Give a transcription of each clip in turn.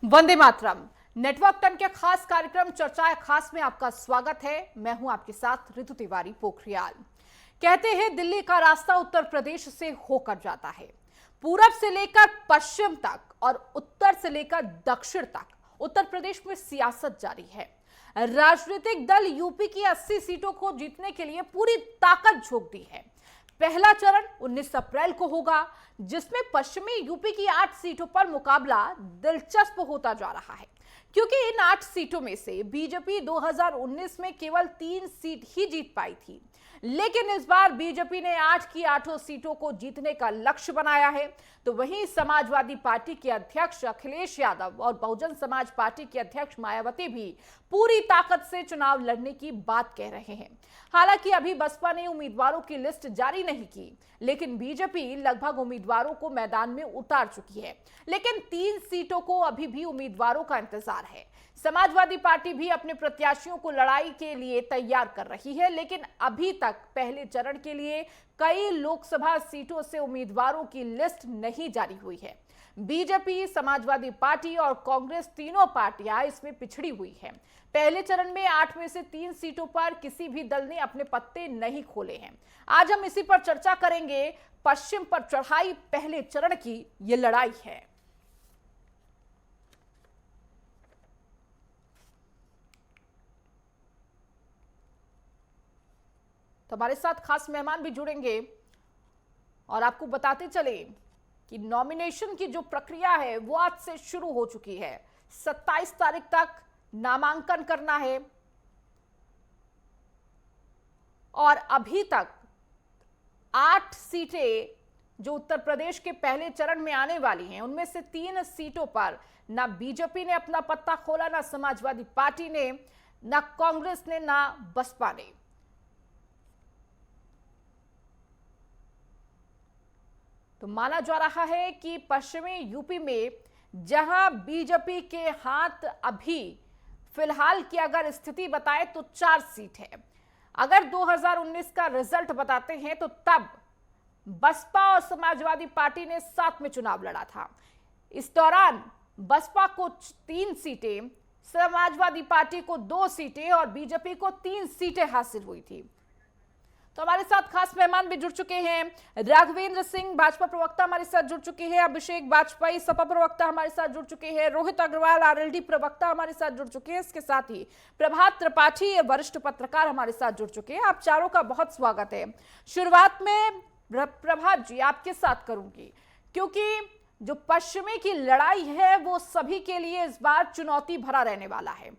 Vande Mataram. Network ton के खास कार्यक्रम चर्चाएं खास में आपका स्वागत है। मैं हूं आपके साथ ऋतु तिवारी पोखरियाल। कहते हैं दिल्ली का रास्ता उत्तर प्रदेश से होकर जाता है। पूरब से लेकर पश्चिम तक और उत्तर से लेकर दक्षिण तक उत्तर प्रदेश में सियासत जारी है। राजनीतिक दल यूपी की 80 सीटों को जीतने के लिए पूरी ताकत झोंक दी है। पहला चरण 19 अप्रैल को होगा, जिसमें पश्चिमी यूपी की 8 सीटों पर मुकाबला दिलचस्प होता जा रहा है, क्योंकि इन 8 सीटों में से बीजेपी 2019 में केवल 3 सीट ही जीत पाई थी। लेकिन इस बार बीजेपी ने 8 की 8 सीटों को जीतने का लक्ष्य बनाया है। तो वहीं समाजवादी पार्टी के अध्यक्ष अखिलेश यादव और बहुजन समाज पार्टी के अध्यक्ष मायावती भी पूरी ताकत से चुनाव लड़ने की बात कह रहे हैं। हालांकि अभी बसपा ने उम्मीदवारों की लिस्ट जारी नहीं की, लेकिन बीजेपी लगभग उम्मीदवारों को मैदान में उतार चुकी है। लेकिन 3 सीटों को अभी भी उम्मीदवारों का इंतजार है। समाजवादी पार्टी भी अपने प्रत्याशियों को लड़ाई के लिए तैयार कर रही है, लेकिन अभी तक पहले चरण के लिए कई लोकसभा सीटों से उम्मीदवारों की लिस्ट नहीं जारी हुई है। बीजेपी, समाजवादी पार्टी और कांग्रेस तीनों पार्टियां इसमें पिछड़ी हुई हैं। पहले चरण में 8 में से 3 सीटों पर किसी भी दल ने अपने पत्ते नहीं खोले हैं। आज हम इसी पर चर्चा करेंगे। पश्चिम पर चढ़ाई पहले चरण की ये लड़ाई है। तो हमारे साथ खास मेहमान भी जुड़ेंगे और आपको बताते चले कि नॉमिनेशन की जो प्रक्रिया है वो आज से शुरू हो चुकी है। 27 तारीख तक नामांकन करना है और अभी तक 8 सीटें जो उत्तर प्रदेश के पहले चरण में आने वाली हैं, उनमें से 3 सीटों पर ना बीजेपी ने अपना पत्ता खोला, ना समाजवादी पार्टी ने, ना कांग्रेस ने, ना बसपा ने। तो माना जा रहा है कि पश्चिमी यूपी में जहां बीजेपी के हाथ अभी फिलहाल की अगर स्थिति बताए तो 4 सीट है। अगर 2019 का रिजल्ट बताते हैं तो तब बसपा और समाजवादी पार्टी ने साथ में चुनाव लड़ा था। इस दौरान बसपा को 3 सीटें, समाजवादी पार्टी को 2 सीटें और बीजेपी को 3 सीटें हासिल हुई थी। तो हमारे साथ खास मेहमान भी जुड़ चुके हैं। राघवेंद्र सिंह भाजपा प्रवक्ता हमारे साथ जुड़ चुके हैं, अभिषेक वाजपेयी सपा प्रवक्ता हमारे साथ जुड़ चुके हैं, रोहित अग्रवाल आरएलडी प्रवक्ता हमारे साथ जुड़ चुके हैं। इसके साथ ही प्रभात त्रिपाठी वरिष्ठ पत्रकार हमारे साथ जुड़ चुके हैं। आप चारों का बहुत स्वागत है। शुरुआत में प्रभात जी आपके साथ करूंगी, क्योंकि जो पश्चिमी की लड़ाई है वो सभी के लिए इस बार चुनौती भरा रहने वाला है।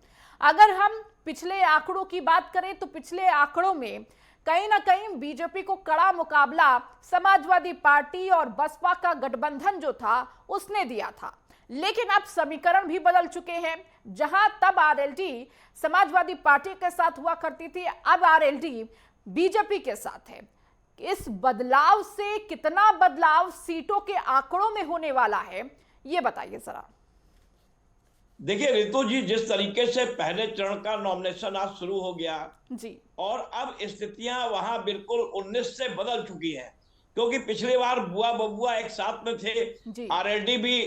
अगर हम पिछले आंकड़ों की बात करें तो पिछले आंकड़ों में कहीं ना कहीं बीजेपी को कड़ा मुकाबला समाजवादी पार्टी और बसपा का गठबंधन जो था उसने दिया था। लेकिन अब समीकरण भी बदल चुके हैं। जहां तब आरएलडी समाजवादी पार्टी के साथ हुआ करती थी, अब आरएलडी बीजेपी के साथ है। इस बदलाव से कितना बदलाव सीटों के आंकड़ों में होने वाला है, ये बताइए जरा। देखिए ऋतु जी, जिस तरीके से पहले चरण का नॉमिनेशन आज शुरू हो गया जी, और अब स्थितियां वहां बिल्कुल 19 से बदल चुकी हैं, क्योंकि पिछली बार बुआ बबुआ एक साथ में थे। आरएलडी भी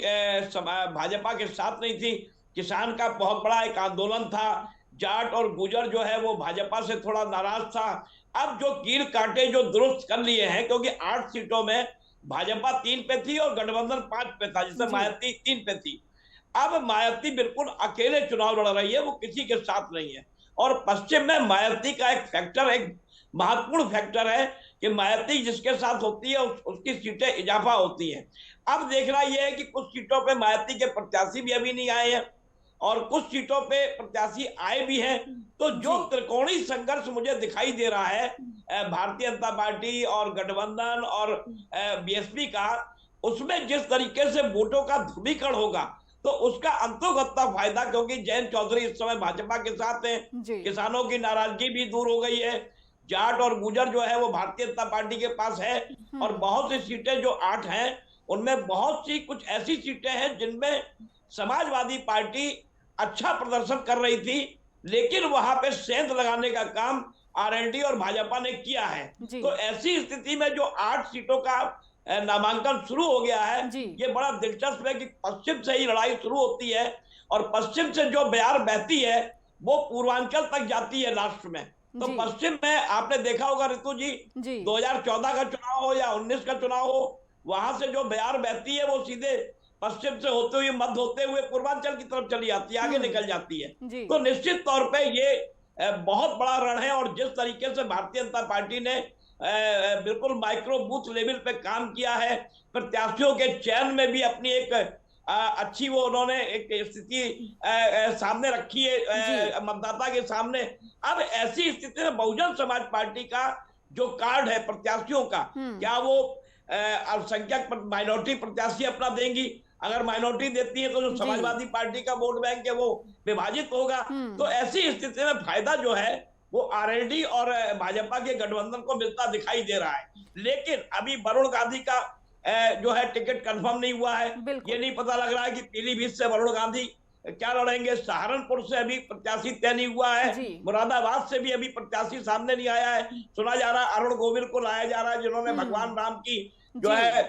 भाजपा के साथ नहीं थी। किसान का बहुत बड़ा एक आंदोलन था। जाट और गुजर जो है वो भाजपा से थोड़ा नाराज था। अब जो कील कांटे जो दुरुस्त कर लिए हैं, क्योंकि 8 सीटों में भाजपा 3 पे थी और गठबंधन 5 पे था, जिससे मायावती 3 पे थी। अब मायावती बिल्कुल अकेले चुनाव लड़ रही है, वो किसी के साथ नहीं है। और पश्चिम में मायावती का एक फैक्टर, एक महत्वपूर्ण फैक्टर है कि मायावती जिसके साथ होती है उसकी सीटें इजाफा होती हैं। अब देखना यह है कि कुछ सीटों पे मायावती के प्रत्याशी भी अभी नहीं आए हैं और कुछ सीटों पे प्रत्याशी आए भी हैं। तो जो त्रिकोणीय संघर्ष मुझे दिखाई दे रहा है भारतीय जनता पार्टी और गठबंधन और बीएसपी का, उसमें जिस तरीके से वोटों का ध्रुवीकरण होगा तो उसका अंतोगत्ता फायदा, क्योंकि जयंत चौधरी इस समय भाजपा के साथ हैं। किसानों की नाराजगी भी दूर हो गई है। जाट और गुजर जो है वो भारतीय जनता पार्टी के पास है और बहुत सी सीटें जो 8 हैं उनमें बहुत सी कुछ ऐसी सीटें हैं जिनमें समाजवादी पार्टी अच्छा प्रदर्शन कर रही थी, लेकिन वहां पे सेंध लगाने का काम आरएलडी और भाजपा ने किया है। तो ऐसी स्थिति में जो 8 सीटों का नामांकन शुरू हो गया है। जी। ये बड़ा दिलचस्प है कि पश्चिम से ही लड़ाई शुरू होती है और पश्चिम से जो बयार बहती है वो पूर्वांचल तक जाती है लास्ट में। तो जी। पश्चिम में आपने देखा होगा ऋतु जी, जी। 2014 का चुनाव हो या 19 का चुनाव हो, वहां से जो बयार बहती है वो सीधे पश्चिम से होते हुए मध्य होते हुए पूर्वांचल की तरफ चली जाती है, आगे निकल जाती है। जी। तो निश्चित तौर पे ये बहुत बड़ा रण है और जिस तरीके से भारतीय जनता पार्टी ने बिल्कुल माइक्रो बूथ लेवल पे काम किया है, प्रत्याशियों के चयन में भी अपनी एक अच्छी वो उन्होंने एक स्थिति सामने रखी है मतदाता के सामने। अब ऐसी स्थिति में बहुजन समाज पार्टी का जो कार्ड है प्रत्याशियों का, क्या वो अल्पसंख्यक माइनॉरिटी प्रत्याशी अपना देंगी? अगर माइनॉरिटी देती है तो जो समाजवादी पार्टी का वोट बैंक है वो विभाजित होगा। तो ऐसी स्थिति में फायदा जो है वो आरएलडी और भाजपा के गठबंधन को मिलता दिखाई दे रहा है। लेकिन अभी वरुण गांधी का जो है टिकट कंफर्म नहीं हुआ है। ये नहीं पता लग रहा है कि पीलीभीत से वरुण गांधी क्या लड़ेंगे, सहारनपुर से अभी प्रत्याशी तय नहीं हुआ है, मुरादाबाद से भी अभी प्रत्याशी सामने नहीं आया है। सुना जा रहा है अरुण गोविल को लाया जा रहा है जिन्होंने भगवान राम की जो है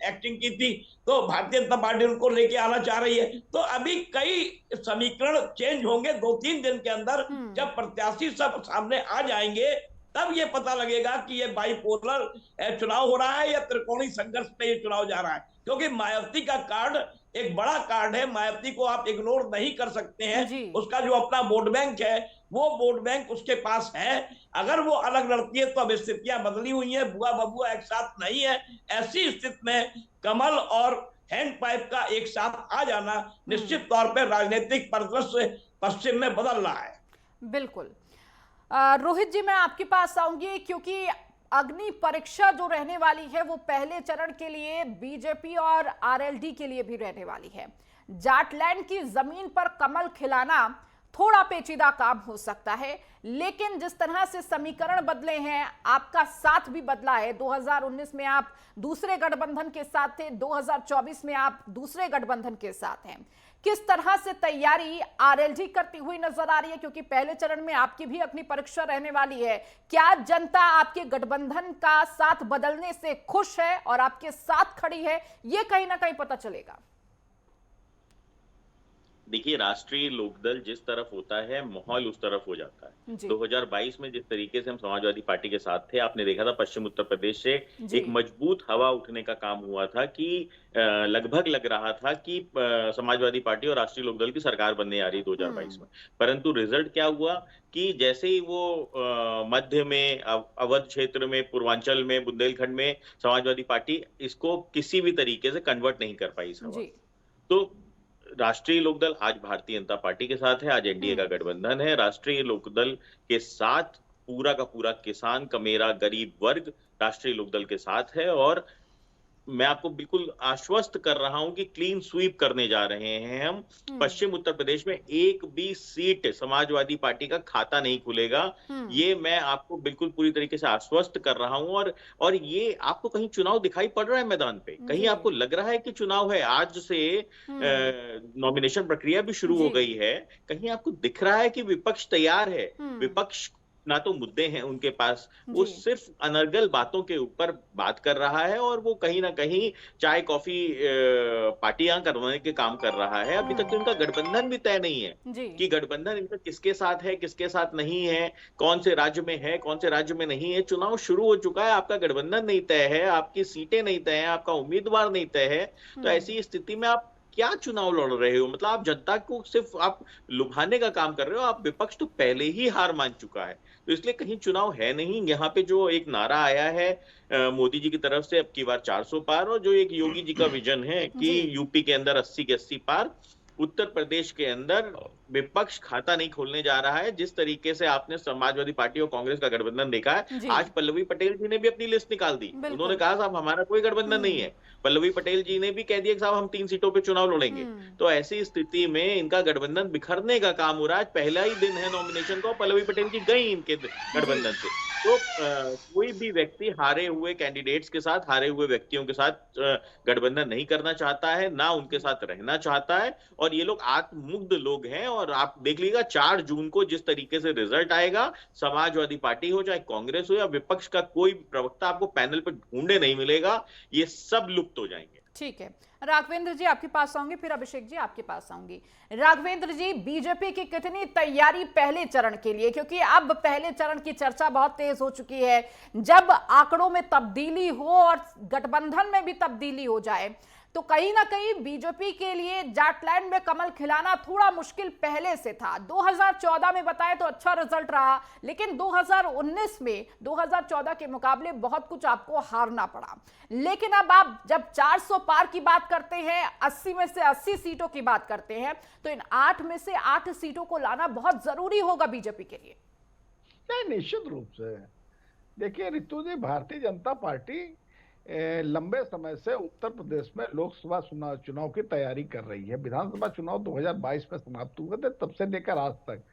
एक्टिंग की थी, तो भारतीय जनता पार्टी उनको लेके आना चाह रही है। तो अभी कई समीकरण चेंज होंगे 2-3 दिन के अंदर। जब प्रत्याशी सब सामने आ जाएंगे तब ये पता लगेगा कि ये बाइपोलर चुनाव हो रहा है या त्रिकोणीय संघर्ष पे ये चुनाव जा रहा है। क्योंकि मायावती का कार्ड एक बड़ा कार्ड है, मायावती को आप इग्नोर नहीं कर सकते हैं। उसका जो अपना वोट बैंक है वो वोट बैंक उसके पास है। अगर वो अलग लड़ती है तो अब स्थितियां बदली हुई है, बुआ बबुआ एक साथ नहीं है। ऐसी स्थिति में कमल और हैंड पाइप का एक साथ आ जाना निश्चित तौर पर राजनीतिक परिदृश्य पश्चिम में बदल रहा है। बिल्कुल। रोहित जी, मैं आपके पास आऊंगी क्योंकि अग्नि परीक्षा जो रहने वाली है वो पहले चरण के लिए बीजेपी और आरएलडी के लिए भी रहने वाली है। जाटलैंड की जमीन पर कमल खिलाना थोड़ा पेचीदा काम हो सकता है, लेकिन जिस तरह से समीकरण बदले हैं, आपका साथ भी बदला है। 2019 में आप दूसरे गठबंधन के साथ थे, 2024 में आप दूसरे गठबंधन के साथ हैं। किस तरह से तैयारी आरएलडी करती हुई नजर आ रही है, क्योंकि पहले चरण में आपकी भी अपनी परीक्षा रहने वाली है। क्या जनता आपके गठबंधन का साथ बदलने से खुश है और आपके साथ खड़ी है, ये कहीं ना कहीं पता चलेगा? देखिए, राष्ट्रीय लोकदल जिस तरफ होता है माहौल उस तरफ हो जाता है। 2022 में जिस तरीके से हम समाजवादी पार्टी के साथ थे, आपने देखा था पश्चिम उत्तर प्रदेश से एक मजबूत हवा उठने का काम हुआ था कि लगभग लग रहा था कि समाजवादी पार्टी और राष्ट्रीय लोकदल की सरकार बनने आ रही 2022 में। परंतु रिजल्ट क्या हुआ कि जैसे ही वो मध्य में, अवध क्षेत्र में, पूर्वांचल में, बुंदेलखंड में समाजवादी पार्टी इसको किसी भी तरीके से कन्वर्ट नहीं कर पाई इस हवा। तो राष्ट्रीय लोकदल आज भारतीय जनता पार्टी के साथ है, आज एनडीए का गठबंधन है। राष्ट्रीय लोकदल के साथ पूरा का पूरा किसान, कमेरा, गरीब वर्ग राष्ट्रीय लोकदल के साथ है और मैं आपको बिल्कुल आश्वस्त कर रहा हूं कि क्लीन स्वीप करने जा रहे हैं हम। पश्चिम उत्तर प्रदेश में एक भी सीट समाजवादी पार्टी का खाता नहीं खुलेगा, ये मैं आपको बिल्कुल पूरी तरीके से आश्वस्त कर रहा हूं। और ये आपको कहीं चुनाव दिखाई पड़ रहा है मैदान पे, कहीं आपको लग रहा है कि चुनाव है, आज से नॉमिनेशन प्रक्रिया भी शुरू हो गई है, कहीं आपको दिख रहा है कि विपक्ष तैयार है। विपक्ष ना तो मुद्दे हैं उनके पास, वो सिर्फ अनर्गल बातों के ऊपर बात कर रहा है और वो कहीं ना कहीं चाय कॉफी पार्टियां करवाने के काम कर रहा है। अभी तक उनका गठबंधन भी तय नहीं है कि गठबंधन इनका किसके साथ है, किसके साथ नहीं है, कौन से राज्य में है, कौन से राज्य में नहीं है। चुनाव शुरू हो चुका है, आपका गठबंधन नहीं तय है, आपकी सीटें नहीं तय है, आपका उम्मीदवार नहीं तय है। तो ऐसी स्थिति में आप क्या चुनाव लड़ रहे हो? मतलब आप जनता को सिर्फ आप लुभाने का काम कर रहे हो। आप विपक्ष तो पहले ही हार मान चुका है, तो इसलिए कहीं चुनाव है नहीं। यहाँ पे जो एक नारा आया है मोदी जी की तरफ से, अब की बार 400 पार, और जो एक योगी जी का विजन है कि यूपी के अंदर 80 के 80 पार, उत्तर प्रदेश के अंदर विपक्ष खाता नहीं खोलने जा रहा है। जिस तरीके से आपने समाजवादी पार्टी और कांग्रेस का गठबंधन देखा है, आज पल्लवी पटेल जी ने भी अपनी लिस्ट निकाल दी। उन्होंने कहा साहब हमारा कोई गठबंधन नहीं है। पल्लवी पटेल जी ने भी कह दिया कि साहब हम 3 सीटों पे चुनाव लड़ेंगे। तो ऐसी स्थिति में इनका गठबंधन बिखरने का काम हो रहा है। पहला ही दिन है नॉमिनेशन का, पल्लवी पटेल जी गई इनके गठबंधन से। तो कोई भी व्यक्ति हारे हुए कैंडिडेट्स के साथ, हारे हुए व्यक्तियों के साथ गठबंधन नहीं करना चाहता है, ना उनके साथ रहना चाहता है। और ये लोग आत्ममुग्ध लोग हैं और और आप देख लीजिएगा 4 जून को जिस तरीके से रिजल्ट आएगा, समाजवादी पार्टी हो चाहे कांग्रेस हो या विपक्ष का कोई प्रवक्ता आपको पैनल पर ढूंढे नहीं मिलेगा, ये सब लुप्त हो जाएंगे। ठीक है, राघवेंद्र जी आपके पास आऊंगी, फिर अभिषेक जी आपके पास आऊंगी। राघवेंद्र जी, बीजेपी की कितनी तैयारी पहले चरण के लिए, क्योंकि अब पहले चरण की चर्चा बहुत तेज हो चुकी है। जब आंकड़ों में तब्दीली हो और गठबंधन में भी तब्दीली हो जाए तो कहीं ना कहीं बीजेपी के लिए जाटलैंड में कमल खिलाना थोड़ा मुश्किल पहले से था। 2014 में बताए तो अच्छा रिजल्ट रहा, लेकिन 2019 में 2014 के मुकाबले बहुत कुछ आपको हारना पड़ा। लेकिन अब आप जब 400 पार की बात करते हैं, 80 में से 80 सीटों की बात करते हैं, तो इन 8 में से 8 सीटों को लाना बहुत जरूरी होगा बीजेपी के लिए। नहीं, निश्चित रूप से। देखिए रितु जी, भारतीय जनता पार्टी लंबे समय से उत्तर प्रदेश में लोकसभा चुनाव की तैयारी कर रही है। विधानसभा चुनाव 2022 में समाप्त हुए थे, तब से लेकर आज तक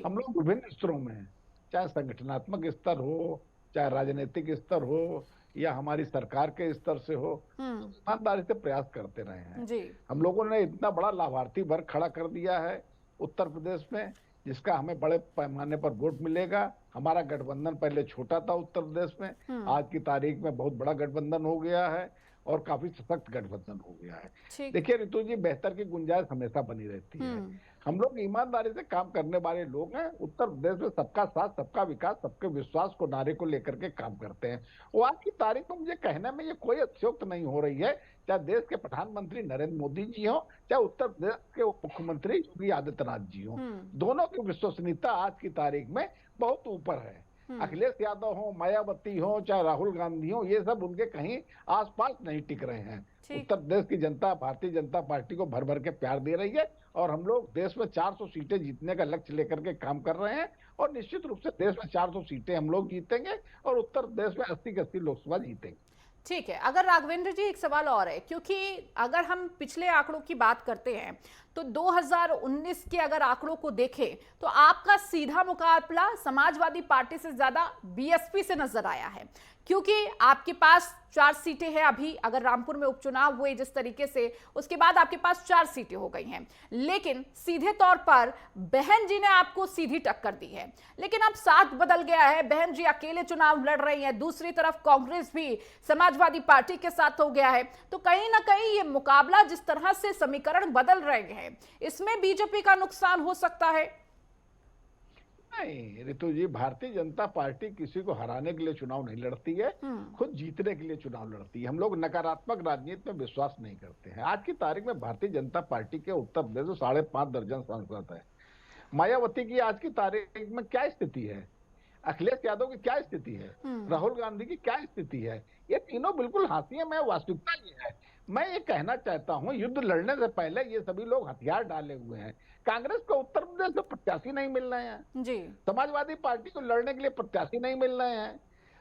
हम लोग विभिन्न स्तरों में, चाहे संगठनात्मक स्तर हो, चाहे राजनीतिक स्तर हो, या हमारी सरकार के स्तर से हो, ईमानदारी से प्रयास करते रहे हैं। हम लोगों ने इतना बड़ा लाभार्थी वर्ग खड़ा कर दिया है उत्तर प्रदेश में, जिसका हमें बड़े पैमाने पर वोट मिलेगा। हमारा गठबंधन पहले छोटा था उत्तर प्रदेश में, आज की तारीख में बहुत बड़ा गठबंधन हो गया है और काफी सशक्त गठबंधन हो गया है। देखिए रितु जी, बेहतर की गुंजाइश हमेशा बनी रहती है। हम लोग ईमानदारी से काम करने वाले लोग हैं। उत्तर प्रदेश में सबका साथ, सबका विकास, सबके विश्वास को नारे को लेकर के काम करते हैं। वो आज की तारीख में मुझे कहने में ये कोई अतिशयोक्ति नहीं हो रही है, चाहे देश के प्रधानमंत्री नरेंद्र मोदी जी हो, चाहे उत्तर प्रदेश के उप मुख्यमंत्री योगी आदित्यनाथ जी हो, दोनों की विश्वसनीयता आज की तारीख में बहुत ऊपर है। अखिलेश यादव हो, मायावती हो, चाहे राहुल गांधी हो, ये सब उनके कहीं आसपास नहीं टिक रहे हैं। उत्तर प्रदेश की जनता भारतीय जनता पार्टी को भर भर के प्यार दे रही है और हम लोग देश में 400 सीटें जीतने का लक्ष्य लेकर के काम कर रहे हैं और निश्चित रूप से देश में 400 सीटें हम लोग जीतेंगे और उत्तर प्रदेश में 80 की 80 लोकसभा जीतेंगे। ठीक है, अगर राघवेंद्र जी एक सवाल और है, क्योंकि अगर हम पिछले आंकड़ों की बात करते हैं तो 2019 के अगर आंकड़ों को देखें तो आपका सीधा मुकाबला समाजवादी पार्टी से ज्यादा बीएसपी से नजर आया है, क्योंकि आपके पास 4 सीटें हैं अभी। अगर रामपुर में उपचुनाव हुए जिस तरीके से, उसके बाद आपके पास 4 सीटें हो गई हैं, लेकिन सीधे तौर पर बहन जी ने आपको सीधी टक्कर दी है। लेकिन अब साथ बदल गया है, बहन जी अकेले चुनाव लड़ रही हैं, दूसरी तरफ कांग्रेस भी समाजवादी पार्टी के साथ हो गया है। तो कहीं ना कहीं ये मुकाबला, जिस तरह से समीकरण बदल रहे हैं, इसमें बीजेपी का नुकसान हो सकता है। नहीं रितु जी, भारतीय जनता पार्टी किसी को हराने के लिए चुनाव नहीं लड़ती है, खुद जीतने के लिए चुनाव लड़ती है। हम लोग नकारात्मक राजनीति में विश्वास नहीं करते हैं। आज की तारीख में भारतीय जनता पार्टी के उत्तर प्रदेश में 5.5 दर्जन सांसद है। मायावती की आज की तारीख में क्या स्थिति है, अखिलेश यादव की क्या स्थिति है, राहुल गांधी की क्या स्थिति है, ये तीनों बिल्कुल हाशिए में। वास्तविकता ये है, मैं ये कहना चाहता हूं, युद्ध लड़ने से पहले ये सभी लोग हथियार डाले हुए हैं। कांग्रेस को उत्तर प्रदेश में प्रत्याशी नहीं मिल रहे हैं जी, समाजवादी पार्टी को लड़ने के लिए प्रत्याशी नहीं मिल रहे हैं।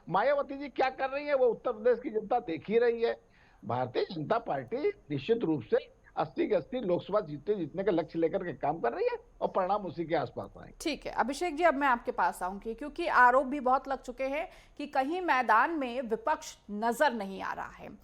मायावती जी क्या कर रही है वो उत्तर प्रदेश की जनता देख ही रही है। भारतीय जनता पार्टी निश्चित रूप से 80 की 80 लोकसभा जीतने का लक्ष्य लेकर के काम कर रही है और परिणाम उसी के आसपास आए। ठीक है अभिषेक जी, अब मैं आपके पास आऊंगी, क्योंकि आरोप भी बहुत लग चुके हैं कि कहीं मैदान में विपक्ष नजर नहीं आ रहा है।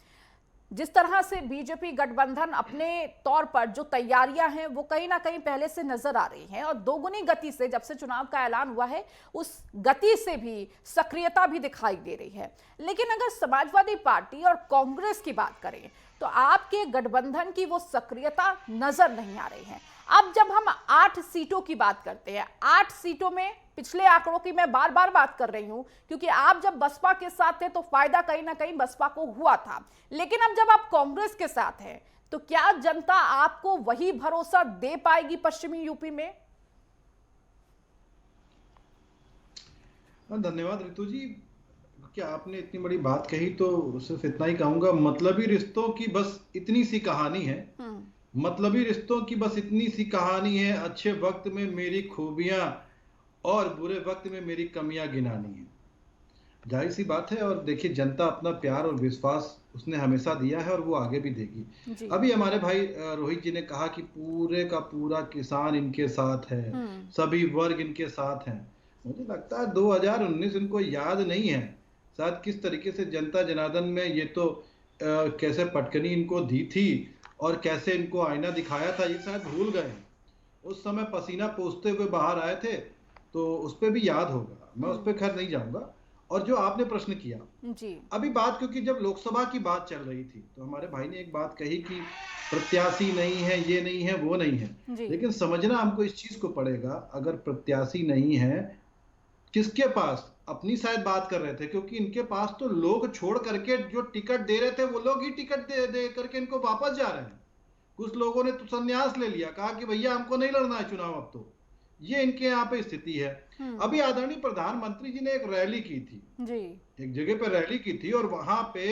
जिस तरह से बीजेपी गठबंधन अपने तौर पर जो तैयारियां हैं वो कहीं ना कहीं पहले से नजर आ रही हैं, और दोगुनी गति से जब से चुनाव का ऐलान हुआ है उस गति से भी सक्रियता भी दिखाई दे रही है। लेकिन अगर समाजवादी पार्टी और कांग्रेस की बात करें तो आपके गठबंधन की वो सक्रियता नजर नहीं आ रही है। अब जब हम 8 सीटों की बात करते हैं, 8 सीटों में पिछले आंकड़ों की मैं बार बार बात कर रही हूं, क्योंकि आप जब बसपा के साथ थे तो फायदा कहीं ना कहीं बसपा को हुआ था, लेकिन अब जब आप कांग्रेस के साथ हैं तो क्या जनता आपको वही भरोसा दे पाएगी पश्चिमी यूपी में? धन्यवाद रितु जी, क्या आपने इतनी बड़ी बात कही तो सिर्फ इतना ही कहूंगा, मतलबी रिश्तों की बस इतनी सी कहानी है, मतलबी रिश्तों की बस इतनी सी कहानी है, अच्छे वक्त में मेरी खूबियां और बुरे वक्त में मेरी कमियां गिनानी है। जाहिर सी बात है, और देखिए जनता अपना प्यार और विश्वास उसने हमेशा दिया है और वो आगे भी देगी। अभी हमारे भाई रोहित जी ने कहा कि पूरे का पूरा किसान इनके साथ है, सभी वर्ग इनके साथ हैं। मुझे लगता है 2019 इनको याद नहीं है शायद किस तरीके से जनता जनार्दन में ये तो कैसे पटकनी इनको दी थी और कैसे इनको आईना दिखाया था, ये शायद भूल गए। उस समय पसीना पोंछते हुए बाहर आए थे, तो उस पर भी याद होगा, मैं उस पर खैर नहीं जाऊंगा। और जो आपने प्रश्न किया जी। अभी बात, क्योंकि जब लोकसभा की बात चल रही थी तो हमारे भाई ने एक बात कही कि प्रत्याशी नहीं है, ये नहीं है, वो नहीं है, लेकिन समझना हमको इस चीज को पड़ेगा, अगर प्रत्याशी नहीं है किसके पास, अपनी शायद बात कर रहे थे, क्योंकि इनके पास तो लोग छोड़ करके जो टिकट दे रहे थे वो लोग ही टिकट दे करके इनको वापस जा रहे हैं। कुछ लोगों ने तो संन्यास ले लिया, कहा कि भैया हमको नहीं लड़ना है चुनाव अब तो। ये इनके यहाँ पे स्थिति है। अभी आदरणीय प्रधानमंत्री जी ने एक रैली की थी जी, एक जगह पे रैली की थी, और वहां पे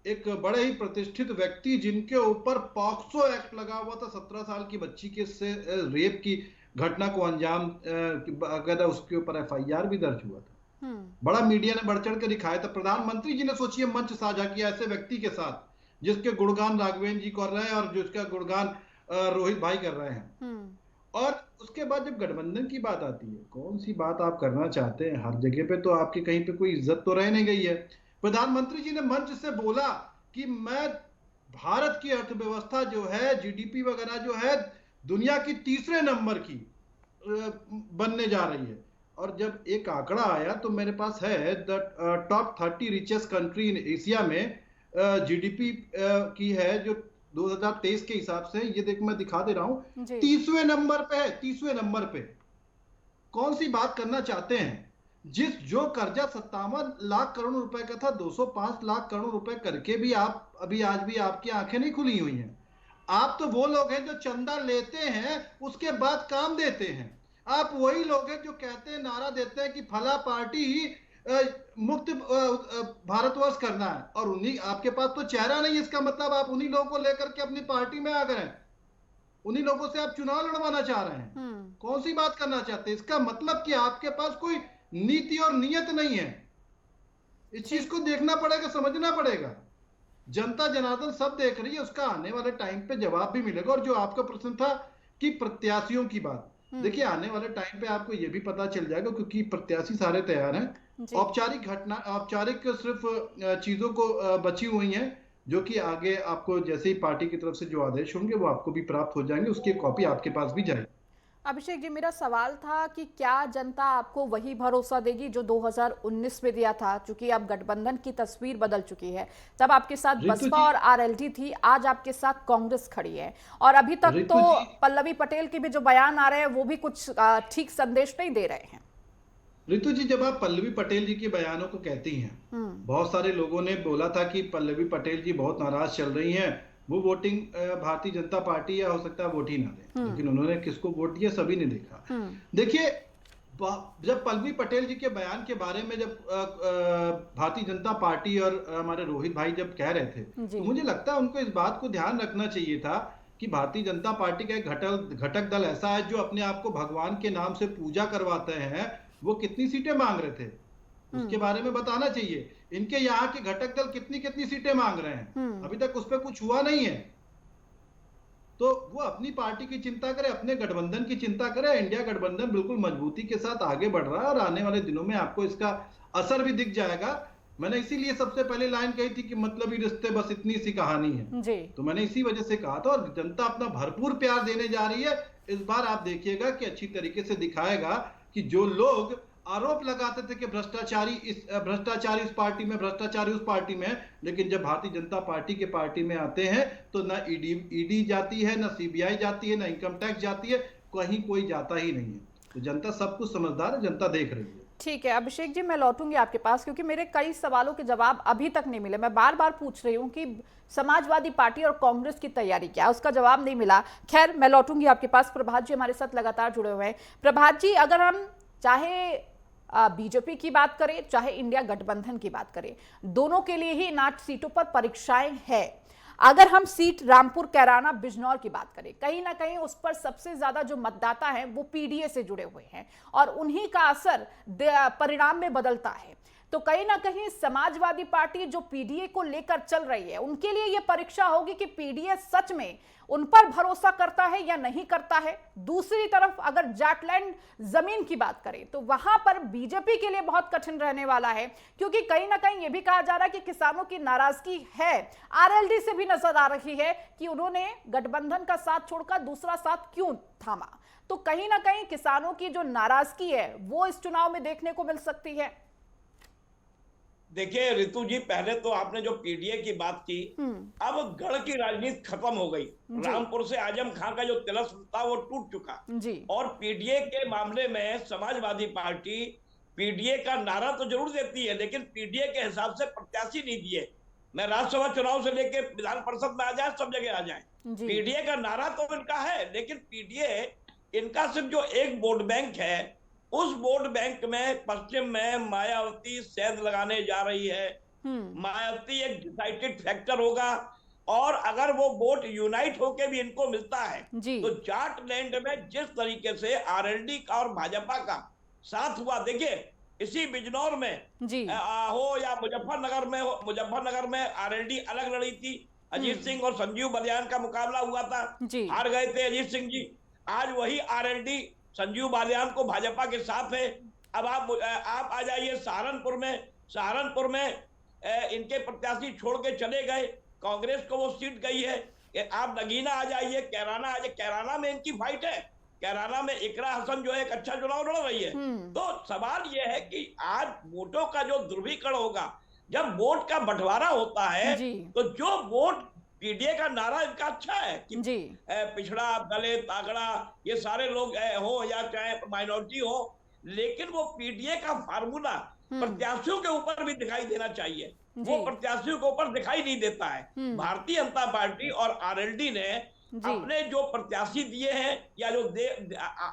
एक बड़े ही प्रतिष्ठित व्यक्ति जिनके ऊपर पॉक्सो एक्ट लगा हुआ था, 17 साल की बच्ची के से रेप की घटना को अंजाम अगर उसके ऊपर FIR भी दर्ज हुआ था, बड़ा मीडिया ने बढ़ चढ़ कर दिखाया था। प्रधानमंत्री जी ने सोचिए मंच साझा किया ऐसे व्यक्ति के साथ जिसके गुणगान राघवेंद्र जी कर रहे हैं और जिसका गुणगान रोहित भाई कर रहे हैं। और उसके बाद जब गठबंधन की बात आती है, कौन सी बात आप करना चाहते हैं, हर जगह पे तो आपकी कहीं पे कोई इज्जत तो रह नहीं गई है। प्रधानमंत्री जी ने मंच से बोला कि मैं भारत की अर्थव्यवस्था जो है, GDP वगैरह जो है, दुनिया की तीसरे नंबर की बनने जा रही है। और जब एक आंकड़ा आया तो मेरे पास है the top 30 richest country in Asia में GDP की है जो 2023 के हिसाब से, ये देख मैं दिखा दे रहा हूं, 30वें नंबर पे है, 30वें नंबर पे। कौन सी बात करना चाहते हैं? जो कर्जा 57 लाख करोड़ रुपए का था, 205 लाख करोड़ रुपए करके भी आप अभी आज भी आपकी आंखें नहीं खुली हुई हैं। आप तो वो लोग हैं जो चंदा लेते हैं उसके बाद काम देते हैं। आप वही लोग हैं जो कहते हैं, नारा देते हैं कि फला पार्टी ही मुक्त भारतवर्ष करना है, और उन्हीं, आपके पास तो चेहरा नहीं, इसका मतलब आप उन्हीं लोगों को लेकर के अपनी पार्टी में आ गए हैं, उन्हीं लोगों से आप चुनाव लड़वाना चाह रहे हैं। कौन सी बात करना चाहते हैं? इसका मतलब कि आपके पास कोई नीति और नियत नहीं है। इस चीज को देखना पड़ेगा, समझना पड़ेगा। जनता जनार्दन सब देख रही है, उसका आने वाले टाइम पे जवाब भी मिलेगा। और जो आपका प्रश्न था कि प्रत्याशियों की बात, देखिए आने वाले टाइम पे आपको यह भी पता चल जाएगा, क्योंकि प्रत्याशी सारे तैयार हैं। औपचारिक सिर्फ चीजों को बची हुई हैं, जो कि आगे आपको जैसे ही पार्टी की तरफ से जो आदेश होंगे वो आपको भी प्राप्त हो जाएंगे, उसकी कॉपी आपके पास भी जाएगी। अभिषेक जी, मेरा सवाल था कि क्या जनता आपको वही भरोसा देगी जो 2019 में दिया था? क्योंकि अब गठबंधन की तस्वीर बदल चुकी है। तब आपके साथ बसपा और RLD थी, आज आपके साथ कांग्रेस खड़ी है, और अभी तक तो पल्लवी पटेल के भी जो बयान आ रहे हैं वो भी कुछ ठीक संदेश नहीं दे रहे हैं। रितु जी, जब आप पल्लवी पटेल जी के बयानों को कहती हैं, बहुत सारे लोगों ने बोला था कि पल्लवी पटेल जी बहुत नाराज चल रही हैं, वो वोटिंग भारतीय जनता पार्टी या हो सकता है वोट ही ना दे, लेकिन उन्होंने किसको वोट दिया सभी ने देखा। देखिए, जब पल्लवी पटेल जी के बयान के बारे में जब भारतीय जनता पार्टी और हमारे रोहित भाई जब कह रहे थे, तो मुझे लगता है उनको इस बात को ध्यान रखना चाहिए था कि भारतीय जनता पार्टी का एक घटक दल ऐसा है जो अपने आप को भगवान के नाम से पूजा करवाते हैं। वो कितनी सीटें मांग रहे थे उसके बारे में बताना चाहिए। इनके यहाँ के घटक दल कितनी सीटें मांग रहे हैं, अभी तक उस पर कुछ हुआ नहीं है। तो वो अपनी पार्टी की चिंता करे, अपने गठबंधन की चिंता करे। इंडिया गठबंधन बिल्कुल मजबूती के साथ आगे बढ़ रहा है और आने वाले दिनों में आपको इसका असर भी दिख जाएगा। मैंने इसीलिए सबसे पहले लाइन कही थी कि मतलबी रिश्ते बस इतनी सी कहानी है जी। तो मैंने इसी वजह से कहा था, और जनता अपना भरपूर प्यार देने जा रही है। इस बार आप देखिएगा कि अच्छी तरीके से दिखाएगा कि जो लोग आरोप लगाते थे कि भ्रष्टाचारी इस पार्टी में, भ्रष्टाचारी उस पार्टी में, लेकिन जब भारतीय जनता पार्टी के पार्टी में आते हैं तो ना ईडी जाती है, ना CBI जाती है, ना इनकम टैक्स जाती है, कहीं कोई जाता ही नहीं है। तो जनता सब कुछ समझदार है, जनता देख रही है। ठीक है अभिषेक जी, मैं लौटूंगी आपके पास, क्योंकि मेरे कई सवालों के जवाब अभी तक नहीं मिले। मैं बार बार पूछ रही हूँ कि समाजवादी पार्टी और कांग्रेस की तैयारी क्या, उसका जवाब नहीं मिला। खैर, मैं लौटूंगी आपके पास। प्रभात जी हमारे साथ लगातार जुड़े हुए हैं। प्रभात जी, अगर हम चाहे बीजेपी की बात करें, चाहे इंडिया गठबंधन की बात करें, दोनों के लिए ही इन 8 सीटों पर परीक्षाएं हैं। अगर हम सीट रामपुर, कैराना, बिजनौर की बात करें, कहीं ना कहीं उस पर सबसे ज्यादा जो मतदाता हैं वो PDA से जुड़े हुए हैं और उन्हीं का असर परिणाम में बदलता है। तो कहीं ना कहीं समाजवादी पार्टी जो पीडीए को लेकर चल रही है, उनके लिए यह परीक्षा होगी कि पीडीए सच में उन पर भरोसा करता है या नहीं करता है। दूसरी तरफ अगर जाटलैंड जमीन की बात करें तो वहां पर बीजेपी के लिए बहुत कठिन रहने वाला है, क्योंकि कहीं ना कहीं यह भी कहा जा रहा है कि किसानों की नाराजगी है, आरएलडी से भी नजर आ रही है कि उन्होंने गठबंधन का साथ छोड़कर दूसरा साथ क्यों थामा। तो कहीं ना कहीं किसानों की जो नाराजगी है वो इस चुनाव में देखने को मिल सकती है। देखिए रितु जी, पहले तो आपने जो पीडीए की बात की, अब गढ़ की राजनीति खत्म हो गई। रामपुर से आजम खां का जो तिलस्म था वो टूट चुका जी। और पीडीए के मामले में समाजवादी पार्टी पीडीए का नारा तो जरूर देती है, लेकिन पीडीए के हिसाब से प्रत्याशी नहीं दिए। मैं राज्यसभा चुनाव से लेकर विधान परिषद में आ जाए, सब जगह आ जाए, पीडीए का नारा तो इनका है, लेकिन पीडीए इनका सिर्फ जो एक वोट बैंक है, उस वोट बैंक में पश्चिम में मायावती सेंध लगाने जा रही है। मायावती एक डिसाइडेड फैक्टर होगा, और अगर वो वोट यूनाइट होके भी इनको मिलता है तो जाटलैंड में जिस तरीके से आरएलडी का और भाजपा का साथ हुआ, देखिए इसी बिजनौर में हो या मुजफ्फरनगर में आरएलडी अलग लड़ी थी, अजीत सिंह और संजीव बलियान का मुकाबला हुआ था, हार गए थे अजीत सिंह जी। आज वही आरएलडी संजीव बालियान को भाजपा के साथ है। अब आप आ जाइए सहारनपुर में इनके प्रत्याशी छोड़ के चले गए, कांग्रेस को वो सीट गई है। आप नगीना आ जाइए, कैराना में इनकी फाइट है, कैराना में इकरा हसन जो है एक अच्छा चुनाव लड़ रही है। तो सवाल यह है कि आज वोटों का जो ध्रुवीकरण होगा, जब वोट का बंटवारा होता है तो जो वोट पीडीए का नारा इनका अच्छा है कि पिछड़ा, दलित, आगड़ा, ये सारे लोग हो या चाहे माइनॉरिटी हो, लेकिन वो पीडीए का फार्मूला प्रत्याशियों के ऊपर भी दिखाई देना चाहिए। वो प्रत्याशियों के ऊपर दिखाई नहीं देता है। भारतीय जनता पार्टी और आरएलडी ने अपने जो प्रत्याशी दिए हैं या जो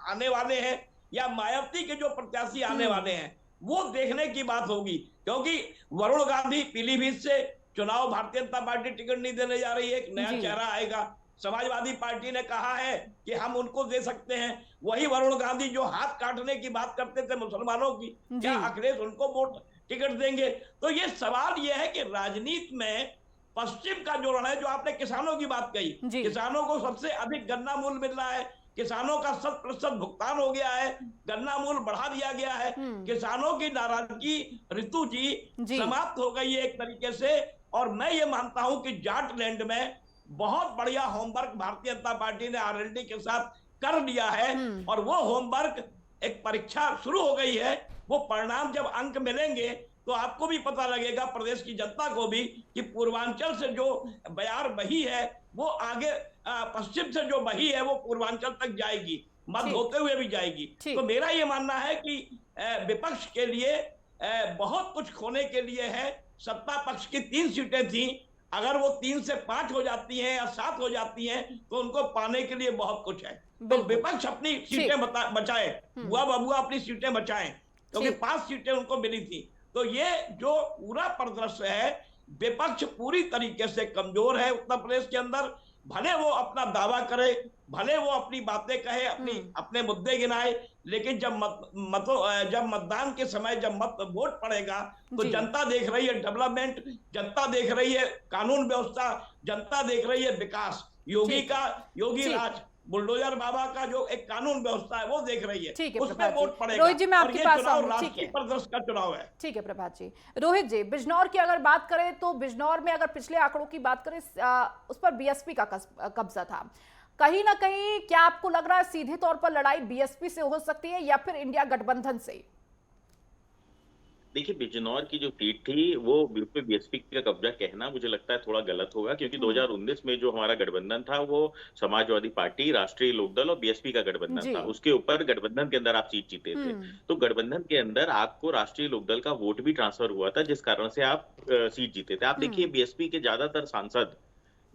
आने वाले हैं, या मायावती के जो प्रत्याशी आने वाले हैं, वो देखने की बात होगी, क्योंकि वरुण गांधी पीलीभीत से चुनाव भारतीय जनता पार्टी टिकट नहीं देने जा रही है, एक नया चेहरा आएगा। समाजवादी पार्टी ने कहा है कि हम उनको दे सकते हैं। वही वरुण गांधी जो हाथ काटने की बात करते थे मुसलमानों की, क्या अखिलेश उनको वोट टिकट देंगे? तो ये सवाल ये है कि राजनीति में पश्चिम का जो रण है, जो आपने किसानों की बात कही, किसानों को सबसे अधिक गन्ना मूल्य मिल रहा है, किसानों का 100% भुगतान हो गया है, गन्ना मूल्य बढ़ा दिया गया है, किसानों की नाराजगी रितु जी समाप्त हो गई है एक तरीके से। और मैं ये मानता हूं कि जाटलैंड में बहुत बढ़िया होमवर्क भारतीय जनता पार्टी ने आरएलडी के साथ कर लिया है, और वो होमवर्क एक परीक्षा शुरू हो गई है। वो परिणाम जब अंक मिलेंगे तो आपको भी पता लगेगा, प्रदेश की जनता को भी, कि पूर्वांचल से जो बयार बही है वो आगे पश्चिम से जो बही है वो पूर्वांचल तक जाएगी, मत होते हुए भी जाएगी। तो मेरा ये मानना है कि विपक्ष के लिए बहुत कुछ खोने के लिए है। सत्ता पक्ष की 3 सीटें थी, अगर वो 3 से 5 हो जाती हैं या 7 हो जाती हैं तो उनको पाने के लिए बहुत कुछ है। तो विपक्ष अपनी सीटें बचाए, बुआ बबुआ अपनी सीटें बचाएं, क्योंकि 5 सीटें उनको मिली थी। तो ये जो पूरा परिदृश्य है, विपक्ष पूरी तरीके से कमजोर है उत्तर प्रदेश के अंदर। भले वो अपना दावा करे, भले वो अपनी बातें कहे, अपने मुद्दे गिनाए, लेकिन जब मतदान के समय जब वोट पड़ेगा तो जनता देख रही है डेवलपमेंट, जनता देख रही है कानून व्यवस्था, जनता देख रही है विकास, योगी राज, बुलडोजर बाबा का जो एक कानून व्यवस्था है वो देख रही है, उसमें वोट पड़ेगा। रोहित जी, मैं आपके पास आऊं, राष्ट्रीय परिदृश्य का चुनाव है। ठीक है प्रभात जी। रोहित जी, बिजनौर की अगर बात करें तो बिजनौर में अगर पिछले आंकड़ों की बात करें, उस पर बीएसपी का कब्जा था। कहीं ना कहीं क्या आपको लग रहा है सीधे तौर पर लड़ाई बीएसपी से हो सकती है या फिर इंडिया गठबंधन से? देखिए, बिजनौर की जो सीट थी वो बिल्कुल बीएसपी का कब्जा कहना मुझे लगता है थोड़ा गलत होगा, क्योंकि 2019 में जो हमारा गठबंधन था वो समाजवादी पार्टी, राष्ट्रीय लोकदल और बीएसपी का गठबंधन था। उसके ऊपर गठबंधन के अंदर आप सीट जीते थे, तो गठबंधन के अंदर आपको राष्ट्रीय लोकदल का वोट भी ट्रांसफर हुआ था, जिस कारण से आप सीट जीते थे। आप देखिए, बीएसपी के ज्यादातर सांसद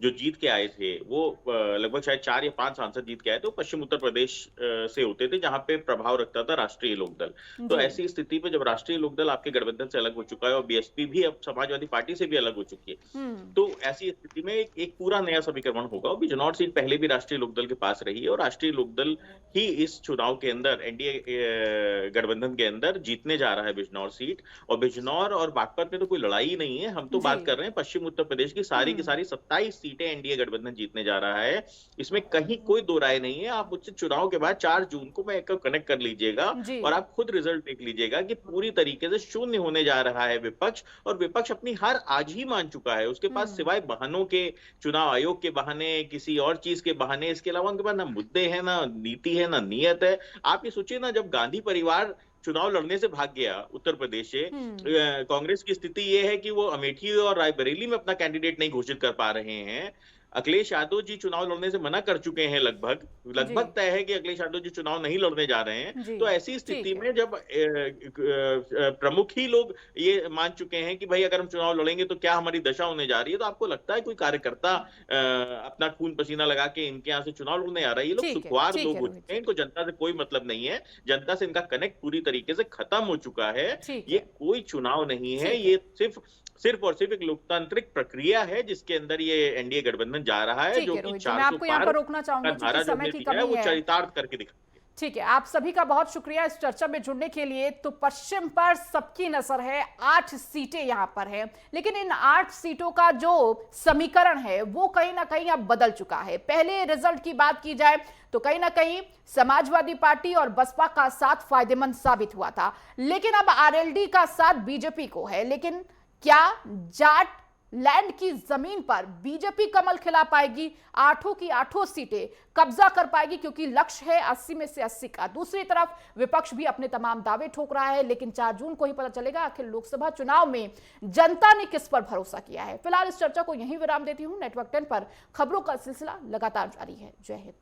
जो जीत के आए थे वो लगभग शायद 4 या 5 सांसद जीत के आए थे, वो पश्चिम उत्तर प्रदेश से होते थे, जहां पे प्रभाव रखता था राष्ट्रीय लोकदल। तो ऐसी स्थिति पे जब राष्ट्रीय लोकदल आपके गठबंधन से अलग हो चुका है और बीएसपी भी अब समाजवादी पार्टी से भी अलग हो चुकी है, तो ऐसी स्थिति में एक पूरा नया समीकरण होगा। बिजनौर सीट पहले भी राष्ट्रीय लोकदल के पास रही है और राष्ट्रीय लोकदल ही इस चुनाव के अंदर एनडीए गठबंधन के अंदर जीतने जा रहा है बिजनौर सीट। और बिजनौर और बागपत में तो कोई लड़ाई नहीं है, हम तो बात कर रहे हैं पश्चिम उत्तर प्रदेश की सारी 27 सीटें एनडीए गठबंधन जीतने जा रहा है। इसमें कहीं कोई दो राय नहीं है। आप मुझसे चुनाव के बाद 4 जून को मैं एक कनेक्ट कर लीजिएगा और आप खुद रिजल्ट देख लीजिएगा कि पूरी तरीके से शून्य होने जा रहा है विपक्ष। और विपक्ष अपनी हार आज ही मान चुका है। उसके पास सिवाय बहानों के, चुनाव आयोग के बहाने, किसी और चीज के बहाने, इसके अलावा उनके पास ना मुद्दे हैं, ना नीति है, ना नियत है। आप ये सोचिए ना, जब गांधी परिवार चुनाव लड़ने से भाग गया उत्तर प्रदेश से, कांग्रेस की स्थिति ये है कि वो अमेठी और रायबरेली में अपना कैंडिडेट नहीं घोषित कर पा रहे हैं। अखिलेश यादव जी चुनाव लड़ने से मना कर चुके हैं, लगभग तय है कि अखिलेश यादव जी चुनाव नहीं लड़ने जा रहे हैं। तो ऐसी स्थिति में जब प्रमुख ही लोग ये मान चुके हैं कि भाई अगर हम चुनाव लड़ेंगे तो क्या हमारी दशा होने जा रही है, तो आपको लगता है कोई कार्यकर्ता अपना खून पसीना लगा के इनके यहाँ से चुनाव लड़ने आ रहा है? ये लोग सुखवार लोग होते हैं, इनको जनता से कोई मतलब नहीं है। जनता से इनका कनेक्ट पूरी तरीके से खत्म हो चुका है। ये कोई चुनाव नहीं है, ये सिर्फ और सिर्फ एक लोकतांत्रिक प्रक्रिया है जिसके अंदर ये एनडीए गठबंधन जा रहा है, जो कि 400 पार रोकना चाहूंगी धारा जो है वो चरितार्थ करके दिखा। ठीक है, आप सभी का बहुत शुक्रिया इस चर्चा में जुड़ने के लिए। तो पश्चिम पर सबकी नजर है, 8 सीटें यहां पर है, लेकिन इन 8 सीटों का जो समीकरण है वो कहीं ना कहीं अब बदल चुका है। पहले रिजल्ट की बात की जाए तो कहीं ना कहीं समाजवादी पार्टी और बसपा का साथ फायदेमंद साबित हुआ था, लेकिन अब आरएलडी का साथ बीजेपी को है। लेकिन क्या जाट लैंड की जमीन पर बीजेपी कमल खिला पाएगी, 8 की 8 सीटें कब्जा कर पाएगी? क्योंकि लक्ष्य है 80 में से 80 का। दूसरी तरफ विपक्ष भी अपने तमाम दावे ठोक रहा है, लेकिन 4 जून को ही पता चलेगा आखिर लोकसभा चुनाव में जनता ने किस पर भरोसा किया है। फिलहाल इस चर्चा को यहीं विराम देती हूं। नेटवर्क 10 पर खबरों का सिलसिला लगातार जारी है। जय हिंद।